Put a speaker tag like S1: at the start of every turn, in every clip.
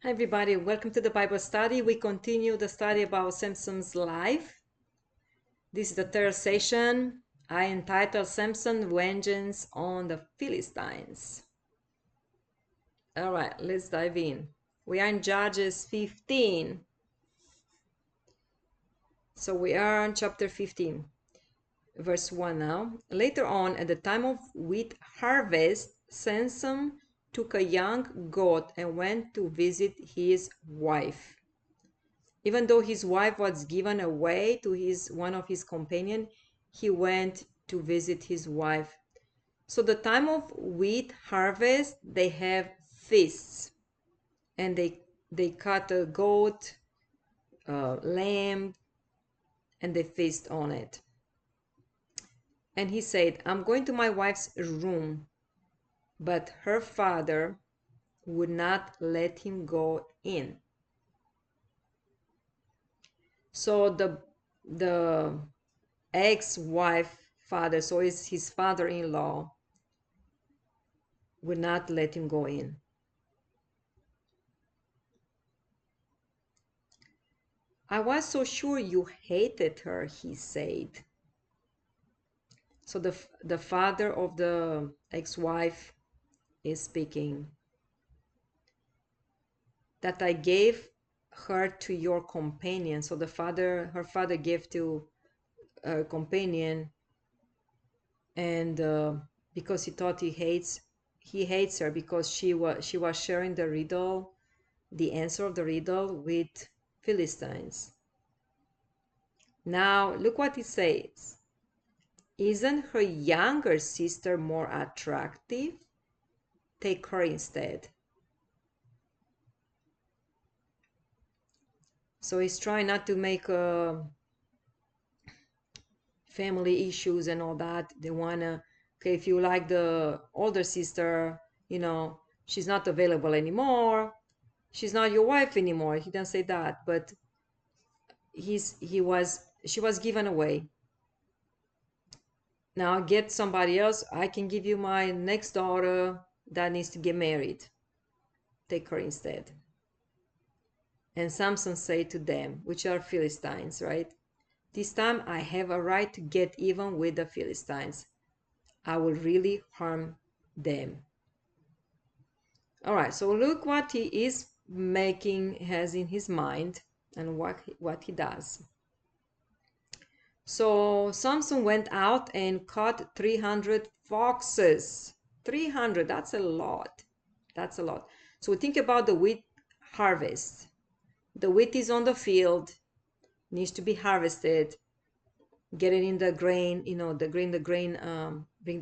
S1: Hi everybody, welcome to the Bible study. We continue the study about Samson's life. This is the third session. I entitled Samson Vengeance on the Philistines. All right, let's dive in. We are in Judges 15. So we are in chapter 15, verse 1 now. Later on, at the time of wheat harvest, Samson took a young goat and went to visit his wife. Even though his wife was given away to one of his companion, he went to visit his wife. So the time of wheat harvest, they have feasts, and they cut a goat, lamb, and they feast on it. And he said, "I'm going to my wife's room," but her father would not let him go in. So the ex-wife father, so is his father-in-law, would not let him go in. "I was so sure you hated her," he said. So the father of the ex-wife is speaking. "That I gave her to your companion." So her father gave to her companion, and because he thought he hates her because she was sharing the answer of the riddle with Philistines. Now look what he says. "Isn't her younger sister more attractive? Take her instead." So he's trying not to make family issues and all that. They wanna, okay, if you like the older sister, she's not available anymore. She's not your wife anymore. He doesn't say that, but she was given away. Now get somebody else. I can give you my next daughter that needs to get married. Take her instead. And Samson said to them, which are Philistines, right? "This time I have a right to get even with the Philistines. I will really harm them." All right, so look what he has in his mind and what he does. So Samson went out and caught 300 foxes. 300, that's a lot. That's a lot. So think about the wheat harvest. The wheat is on the field, needs to be harvested, get it in the grain, bring the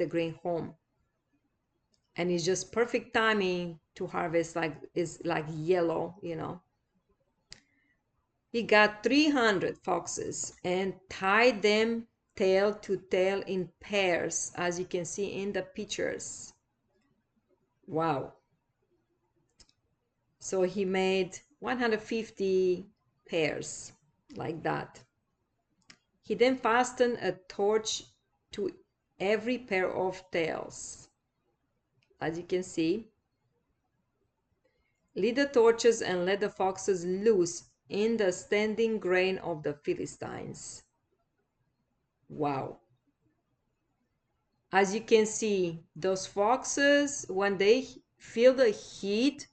S1: grain home. And it's just perfect timing to harvest, is like yellow. He got 300 foxes and tied them tail to tail in pairs, as you can see in the pictures. Wow. So he made 150 pairs like that. He then fastened a torch to every pair of tails. As you can see, lit the torches and let the foxes loose in the standing grain of the Philistines. Wow. As you can see, those foxes, when they feel the heat,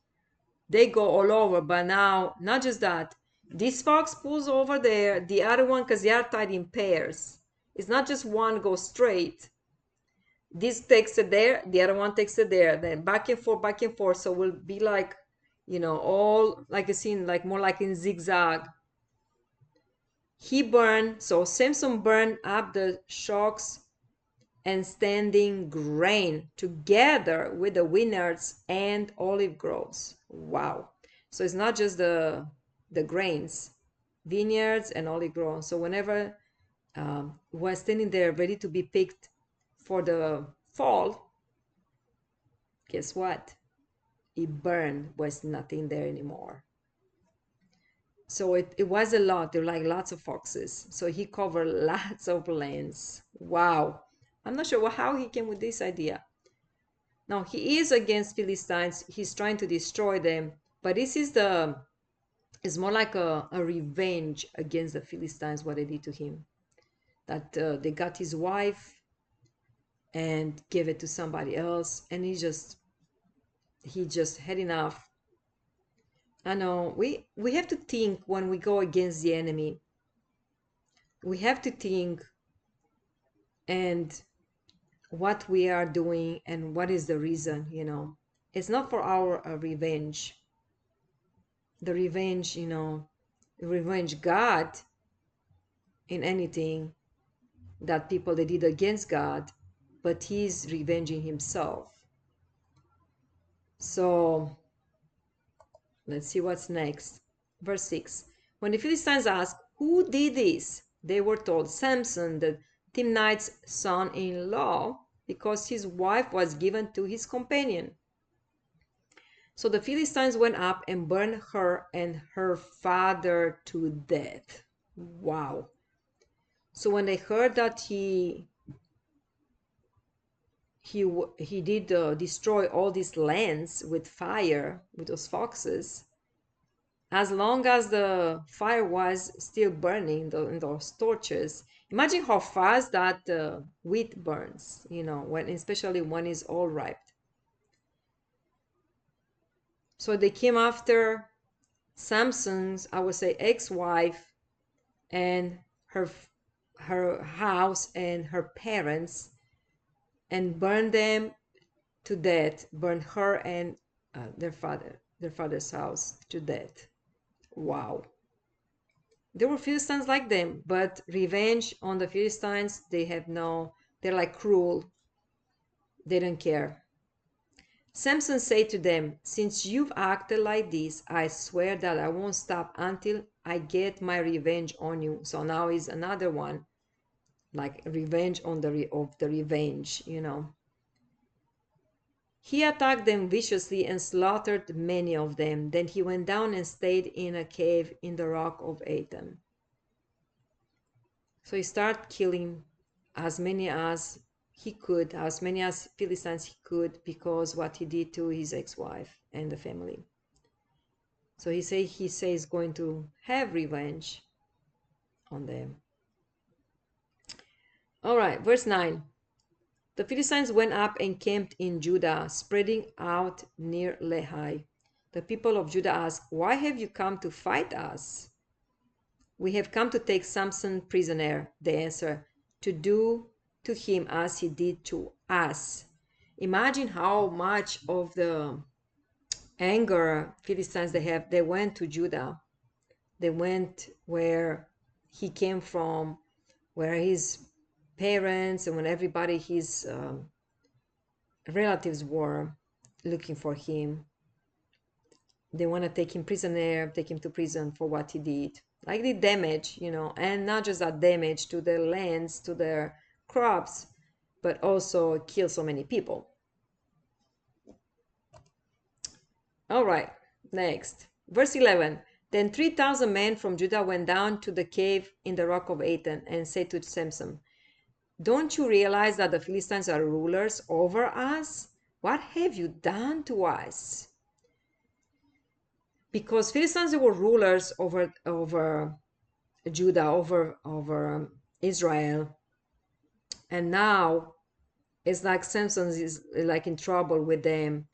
S1: they go all over. But now, not just that, this fox pulls over there, the other one, because they are tied in pairs. It's not just one goes straight. This takes it there, the other one takes it there, then back and forth, back and forth. So it will be like, all like a scene, like more like in zigzag. So Samson burned up the shocks and standing grain together with the vineyards and olive groves. Wow. So it's not just the grains, vineyards and olive groves. So whenever was standing there ready to be picked for the fall, guess what? It burned, was nothing there anymore. So it was a lot. There were like lots of foxes. So he covered lots of lands. Wow. I'm not sure how he came with this idea. Now he is against Philistines. He's trying to destroy them. But this is more like a revenge against the Philistines, what they did to him. That they got his wife and gave it to somebody else, and he just had enough. I know we have to think when we go against the enemy. We have to think and what we are doing and what is the reason. It's not for our revenge. The revenge God in anything that people they did against God, but he's revenging himself. So let's see what's next. Verse 6. When the Philistines asked, "Who did this?" they were told, "Samson, the Timnite's son-in-law, because his wife was given to his companion." So the Philistines went up and burned her and her father to death. Wow. So when they heard that he did destroy all these lands with fire, with those foxes, as long as the fire was still burning in those torches, imagine how fast that wheat burns, when especially when it's all ripe. So they came after Samson's, I would say, ex-wife and her house and her parents, and burned them to death, burned her and their father's house to death. Wow. There were Philistines like them, but revenge on the Philistines, they're like cruel. They don't care. Samson said to them, "Since you've acted like this, I swear that I won't stop until I get my revenge on you." So now is another one, like revenge on of the revenge. He attacked them viciously and slaughtered many of them. Then he went down and stayed in a cave in the rock of Etam. So he started killing as many as he could, as many as Philistines he could, because what he did to his ex-wife and the family. So he says going to have revenge on them. All right, verse 9. The Philistines went up and camped in Judah, spreading out near Lehi. The people of Judah asked, "Why have you come to fight us?" "We have come to take Samson prisoner," they answered, "to do to him as he did to us." Imagine how much of the anger Philistines they have. They went to Judah. They went where he came from, where his parents and when everybody, his relatives were looking for him. They want to take him prisoner, take him to prison for what he did. Like the damage, and not just that damage to their lands, to their crops, but also kill so many people. All right, next. Verse 11. Then 3,000 men from Judah went down to the cave in the rock of Etam and said to Samson, "Don't you realize that the Philistines are rulers over us? What have you done to us?" Because Philistines were rulers over Judah, over Israel, and now it's like Samson is like in trouble with them.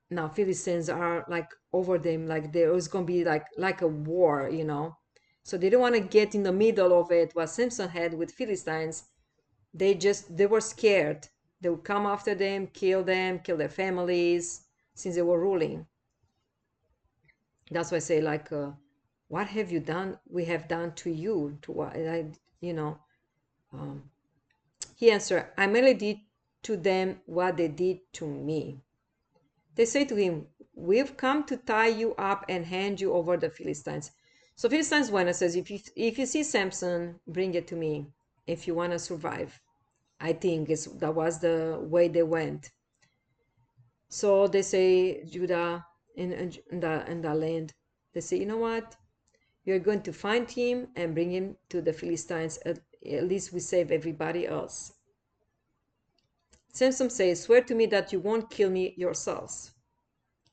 S1: Now Philistines are like over them, like there was gonna be like a war. So they don't want to get in the middle of it. What Samson had with Philistines, they were scared. They would come after them, kill their families, since they were ruling. That's why I say, like, what have you done? We have done to you, to what he answered, "I merely did to them what they did to me." They say to him, "We've come to tie you up and hand you over the Philistines." So Philistines went and says, if you see Samson, bring it to me if you want to survive. I think that was the way they went. So they say, Judah in the land, they say, "You know what? You're going to find him and bring him to the Philistines. At least we save everybody else." Samson says, "Swear to me that you won't kill me yourselves."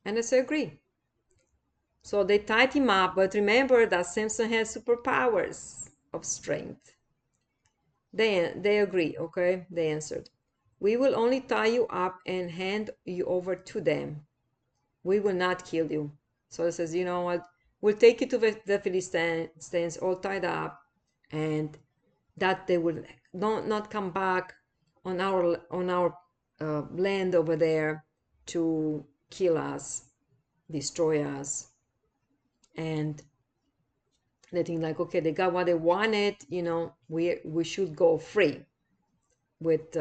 S1: And they say, "Agree." So they tied him up, but remember that Samson has superpowers of strength. They agree, okay? They answered, "We will only tie you up and hand you over to them. We will not kill you." So he says, "You know what? We'll take you to the Philistines all tied up, and that they will not come back on our land over there to kill us, destroy us." And they think like, okay, they got what they wanted, we should go free with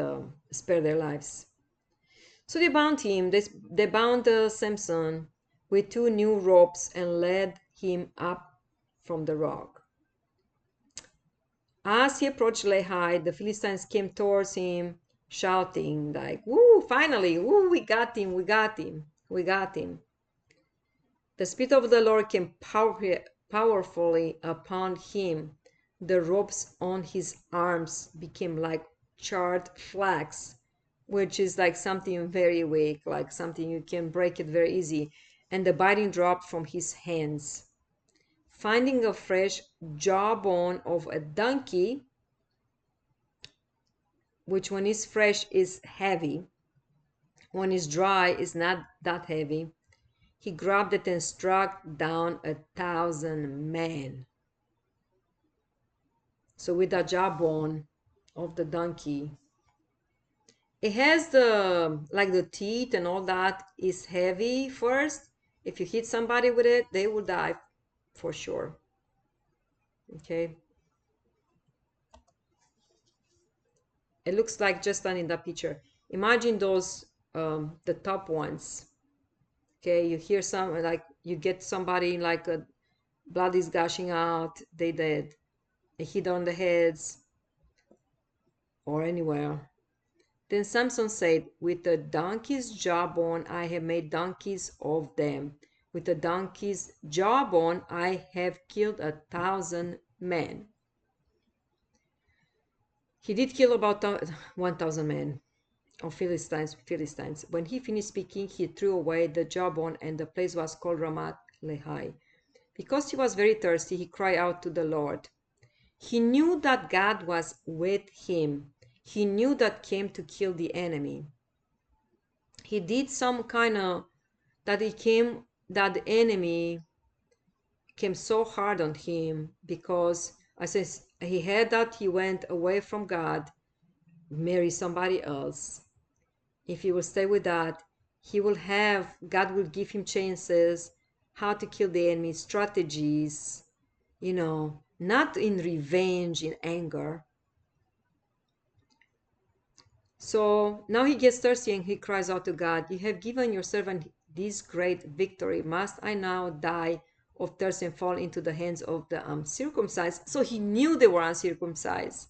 S1: spare their lives. So they bound him. They bound Samson with two new ropes and led him up from the rock. As he approached Lehi, the Philistines came towards him, shouting like, "Woo! Finally, woo! We got him! We got him! We got him!" The Spirit of the Lord came powerfully upon him. The ropes on his arms became like charred flax, which is like something very weak, like something you can break it very easy. And the binding dropped from his hands. Finding a fresh jawbone of a donkey, which when it's fresh is heavy, when it's dry is not that heavy, he grabbed it and struck down 1,000 men. So with the jawbone of the donkey, it has the teeth and all that is heavy first. If you hit somebody with it, they will die for sure. Okay. It looks like just in that picture. Imagine those the top ones. Okay, you hear some like you get somebody like a blood is gushing out, they dead. A hit on the heads or anywhere. Then Samson said, "With the donkey's jawbone I have made donkeys of them. With the donkey's jawbone I have killed 1,000 men." He did kill about 1,000 men of Philistines. When he finished speaking, he threw away the jawbone, and the place was called Ramat Lehi. Because he was very thirsty, he cried out to the Lord. He knew that God was with him. He knew that came to kill the enemy. He did some kind of that the enemy came so hard on him because I says he had that he went away from God, marry somebody else. If he will stay with that, God will give him chances how to kill the enemy, strategies, not in revenge, in anger. So now he gets thirsty and he cries out to God, "You have given your servant this great victory. Must I now die of thirst and fall into the hands of the uncircumcised?" So he knew they were uncircumcised.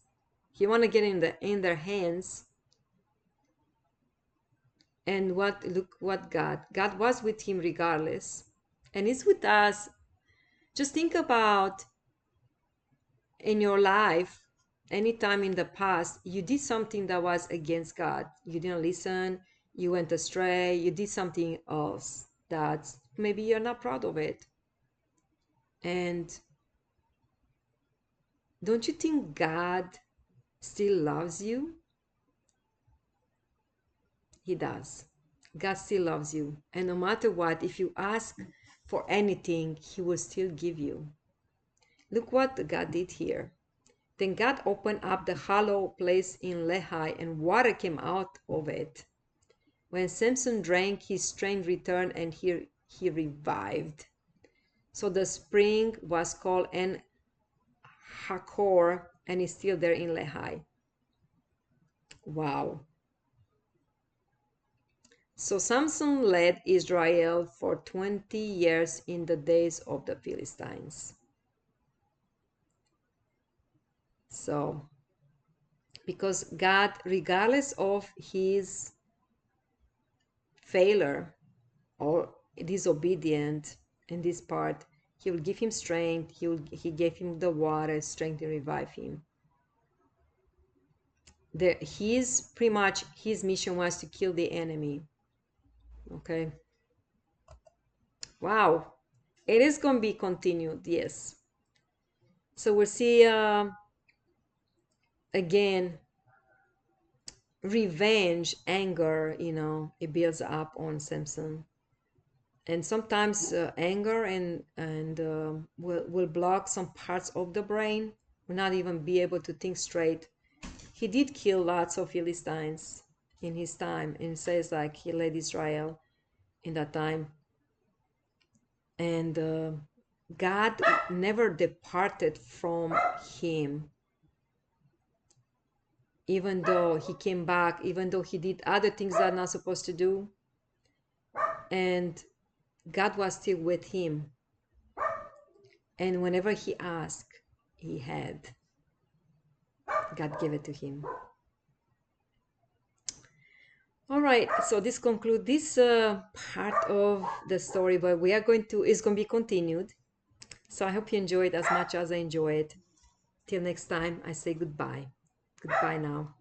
S1: He wanted to get in their hands. And look what God was with him regardless. And is with us. Just think about in your life, anytime in the past, you did something that was against God. You didn't listen, you went astray, you did something else that maybe you're not proud of it. And don't you think God still loves you? He does. God still loves you. And no matter what, if you ask for anything, He will still give you. Look what God did here. Then God opened up the hollow place in Lehi, and water came out of it. When Samson drank, his strength returned and he revived. So the spring was called En Hakor and is still there in Lehi. Wow. So Samson led Israel for 20 years in the days of the Philistines. So, because God, regardless of his failure or disobedient in this part, he will give him strength. He gave him the water, strength to revive him. Pretty much his mission was to kill the enemy. Okay. Wow. It is going to be continued, yes. So we'll see again revenge, anger, it builds up on Samson. And sometimes anger and will block some parts of the brain, will not even be able to think straight. He did kill lots of Philistines in his time, and it says like he led Israel in that time. And God never departed from him, even though he came back, even though he did other things that are not supposed to do. And God was still with him. And whenever he asked, he had. God gave it to him. All right, so this concludes this part of the story, but it's going to be continued. So I hope you enjoyed as much as I enjoyed. Till next time, I say goodbye. Goodbye now.